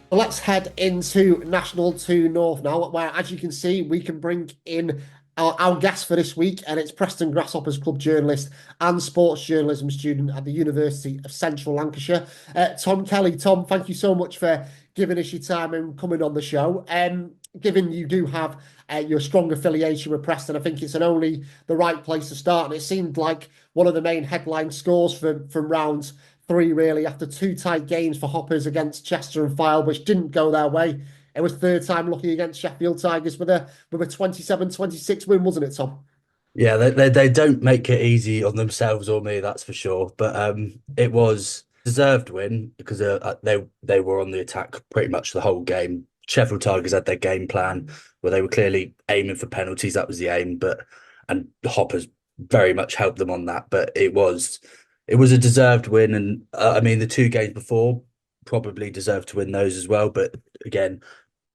Well, let's head into National 2 North now, where, as you can see, we can bring in our guest for this week, and it's Preston Grasshoppers club journalist and sports journalism student at the University of Central Lancashire, Tom Kelly. Tom, thank you so much for giving us your time and coming on the show. Given you do have your strong affiliation with Preston, I think it's only the right place to start. And it seemed like one of the main headline scores from round three, really, after two tight games for Hoppers against Chester and Fylde, which didn't go their way. It was third time lucky against Sheffield Tigers with a 27-26 win, wasn't it, Tom? Yeah, they don't make it easy on themselves or me, that's for sure. But it was deserved win because they were on the attack pretty much the whole game. Sheffield Tigers had their game plan where they were clearly aiming for penalties. That was the aim, but and Hoppers very much helped them on that. But it was a deserved win, and I mean the two games before probably deserved to win those as well. But again,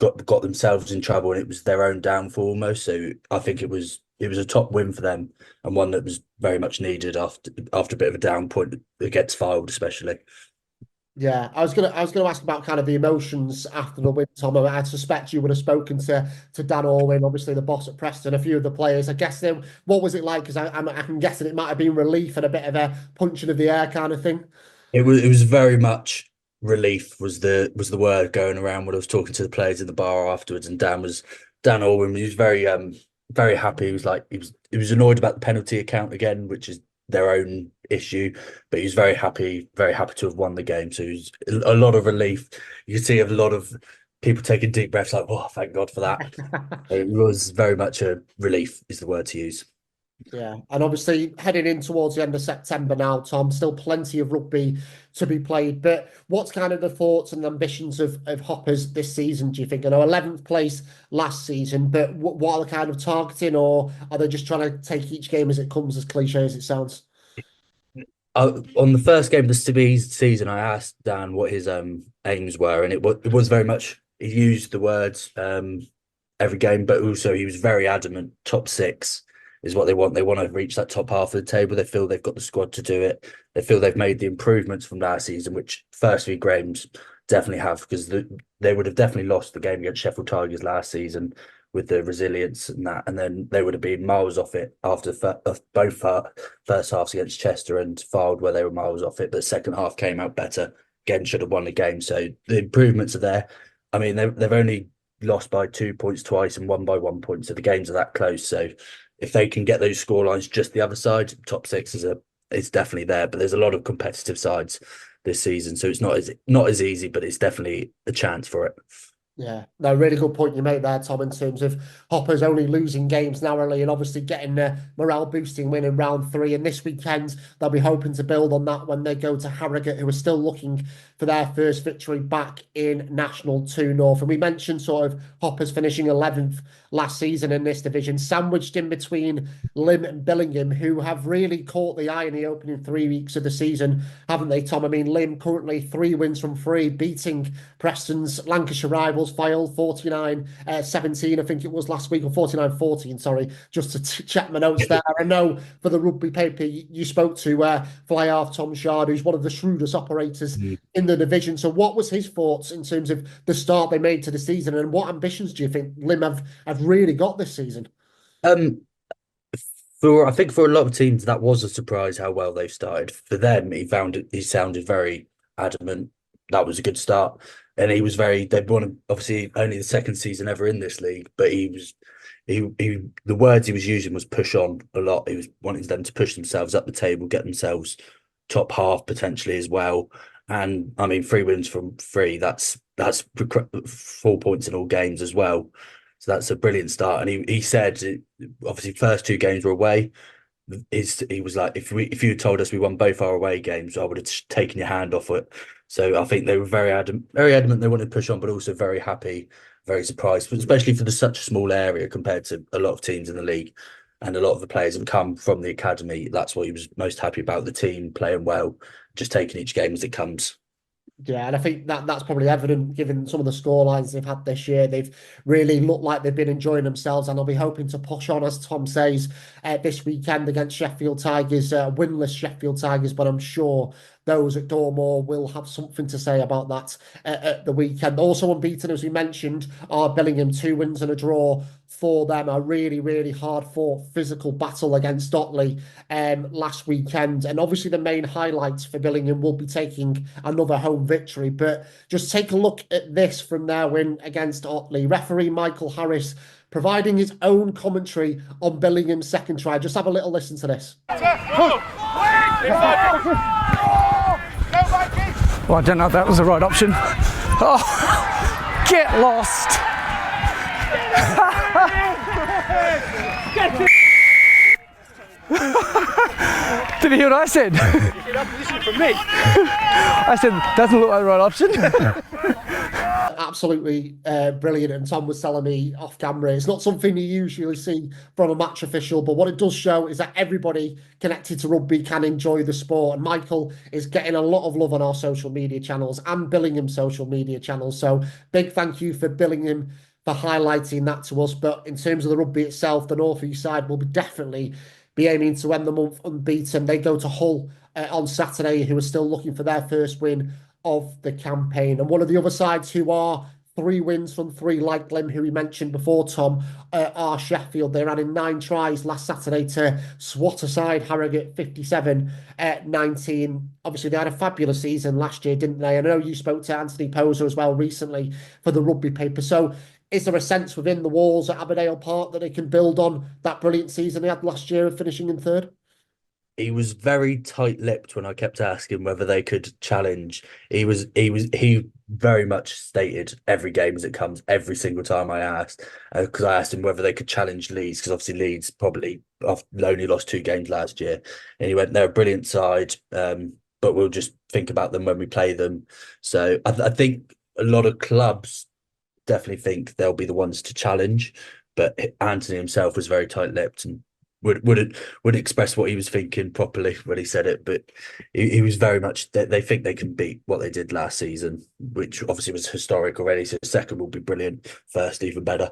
got themselves in trouble, and it was their own downfall almost. So I think it was a top win for them and one that was very much needed after a bit of a down point against Fylde, especially. Yeah, I was gonna ask about kind of the emotions after the win, Tom. I suspect you would have spoken to Dan Orwin, obviously the boss at Preston, a few of the players. I guess what was it like? Because I can guess that it might have been relief and a bit of a punching of the air kind of thing. It was very much relief was the word going around when I was talking to the players in the bar afterwards, and Dan Orwin. He was very happy. He was annoyed about the penalty account again, which is their own issue, but he was very happy to have won the game. So it was a lot of relief. You could see a lot of people taking deep breaths, like, "Oh, thank God for that." It was very much a relief, is the word to use. Yeah, and obviously heading in towards the end of September now, Tom, still plenty of rugby to be played. But what's kind of the thoughts and ambitions of Hoppers this season, do you think? I know 11th place last season, but what are they kind of targeting, or are they just trying to take each game as it comes, as cliche as it sounds? On the first game of the season, I asked Dan what his aims were, and it was very much he used the words every game, but also he was very adamant. Top six is what they want. They want to reach that top half of the table. They feel they've got the squad to do it. They feel they've made the improvements from last season, which first three games definitely have, because they would have definitely lost the game against Sheffield Tigers last season with the resilience and that, and then they would have been miles off it after both first halves against Chester and Fylde, where they were miles off it. But second half came out better. Again, should have won the game. So the improvements are there. I mean, they've only lost by 2 points twice and won by 1 point. So the games are that close. So if they can get those scorelines just the other side, top six is definitely there. But there's a lot of competitive sides this season, so it's not as easy, but it's definitely a chance for it. Yeah, no, really good point you make there, Tom, in terms of Hoppers only losing games narrowly and obviously getting a morale boosting win in round three. And this weekend, they'll be hoping to build on that when they go to Harrogate, who are still looking for their first victory back in National 2 North. And we mentioned sort of Hoppers finishing 11th last season in this division, sandwiched in between Lim and Billingham, who have really caught the eye in the opening 3 weeks of the season, haven't they, Tom? I mean, Lim currently 3 wins from three, beating Preston's Lancashire rivals, Fylde 49-17, I think it was last week, or 49-14, sorry, just to check my notes there. I know for the rugby paper you spoke to fly half Tom Shard, who's one of the shrewdest operators in the division. So what was his thoughts in terms of the start they made to the season, and what ambitions do you think Lim have really got this season? Um, I think for a lot of teams that was a surprise how well they've started. For them, he sounded very adamant. That was a good start, and he was very. They'd won obviously only the second season ever in this league, but he the words he was using was push on a lot. He was wanting them to push themselves up the table, get themselves top half potentially as well. And I mean, 3 wins from three. That's 4 points in all games as well. So that's a brilliant start. And he said, obviously, first two games were away. He was like, if you had told us we won both our away games, I would have taken your hand off it. So I think they were very adamant they wanted to push on, but also very happy, very surprised, especially for such a small area compared to a lot of teams in the league. And a lot of the players have come from the academy. That's what he was most happy about, the team playing well, just taking each game as it comes. Yeah, and I think that's probably evident given some of the score lines they've had this year. They've really looked like they've been enjoying themselves, and they'll be hoping to push on, as Tom says, this weekend against Sheffield Tigers, winless Sheffield Tigers. But I'm sure those at Dormore will have something to say about that at the weekend. Also unbeaten, as we mentioned, are Billingham. 2 wins and a draw for them. A really, really hard-fought physical battle against Otley last weekend. And obviously the main highlights for Billingham will be taking another home victory. But just take a look at this from their win against Otley. Referee Michael Harris providing his own commentary on Billingham's second try. Just have a little listen to this. Well, I don't know if that was the right option. Oh, get lost. Did you hear what I said? You said opposition from me. I said, doesn't look like the right option. Absolutely brilliant. And Tom was telling me off camera, it's not something you usually see from a match official, but what it does show is that everybody connected to rugby can enjoy the sport. And Michael is getting a lot of love on our social media channels and Billingham social media channels. So big thank you for Billingham for highlighting that to us. But in terms of the rugby itself, the North East side will definitely be aiming to end the month unbeaten. They go to Hull on Saturday, who are still looking for their first win of the campaign. And one of the other sides who are 3 wins from 3, like Glim, who we mentioned before, Tom, are Sheffield. They ran in 9 tries last Saturday to swat aside Harrogate 57-19. Obviously, they had a fabulous season last year, didn't they? I know you spoke to Anthony Poser as well recently for the rugby paper. So is there a sense within the walls at Aberdale Park that they can build on that brilliant season they had last year of finishing in 3rd? He was very tight-lipped when I kept asking whether they could challenge. He very much stated every game as it comes, every single time I asked, because I asked him whether they could challenge Leeds, because obviously Leeds probably only lost 2 games last year, and he went, they're a brilliant side, but we'll just think about them when we play them. So I think a lot of clubs definitely think they'll be the ones to challenge, but Anthony himself was very tight-lipped and wouldn't express what he was thinking properly when he said it, but he was very much they think they can beat what they did last season, which obviously was historic already. So 2nd will be brilliant, 1st even better.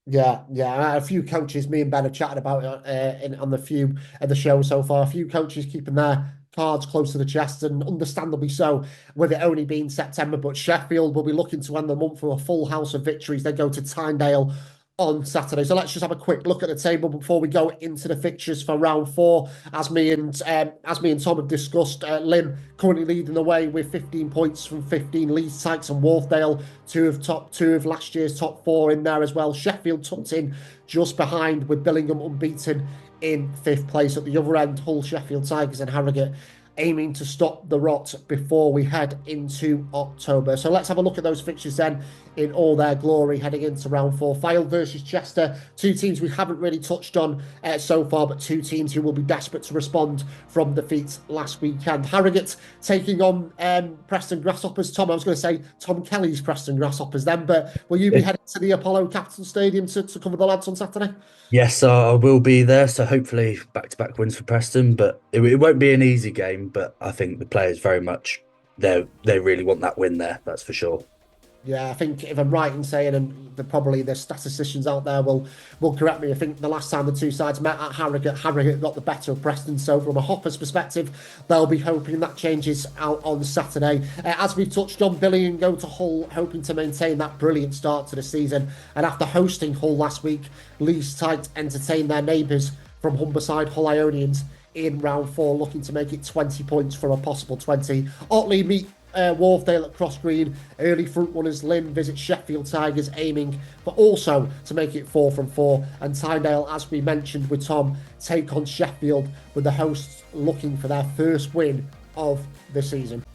Yeah. A few coaches, me and Ben have chatted about it on the few of the show so far. A few coaches keeping their cards close to the chest, and understandably so, with it only being September. But Sheffield will be looking to end the month with a full house of victories. They go to Tyndale on Saturday. So let's just have a quick look at the table before we go into the fixtures for round 4. As me and Tom have discussed, Lynn currently leading the way with 15 points from 15. Leeds, Tykes and Wharfdale, 2 of last year's top 4 in there as well. Sheffield tucked in just behind, with Billingham unbeaten in 5th place. At the other end, Hull, Sheffield Tigers and Harrogate aiming to stop the rot before we head into October. So let's have a look at those fixtures then in all their glory heading into round 4. Fylde versus Chester, 2 teams we haven't really touched on so far, but 2 teams who will be desperate to respond from defeats last weekend. Harrogate taking on Preston Grasshoppers. Tom, I was going to say Tom Kelly's Preston Grasshoppers then, but will you be heading to the Apollo Capital Stadium to cover the lads on Saturday? Yes, I will be there. So hopefully back-to-back wins for Preston, but it won't be an easy game. But I think the players very much they really want that win there. That's for sure. Yeah, I think if I'm right in saying, and probably the statisticians out there will correct me, I think the last time the 2 sides met at Harrogate got the better of Preston. So from a Hoppers perspective, they'll be hoping that changes out on Saturday. As we've touched on, Billy and go to Hull, hoping to maintain that brilliant start to the season. And after hosting Hull last week, Leeds Tight entertained their neighbours from Humberside, Hull Ionians, in round 4, looking to make it 20 points from a possible 20. Otley meet Wharfdale at Cross Green. Early front runners Lynn visit Sheffield Tigers, aiming for also to make it 4 from 4. And Tyndale, as we mentioned with Tom, take on Sheffield, with the hosts looking for their first win of the season.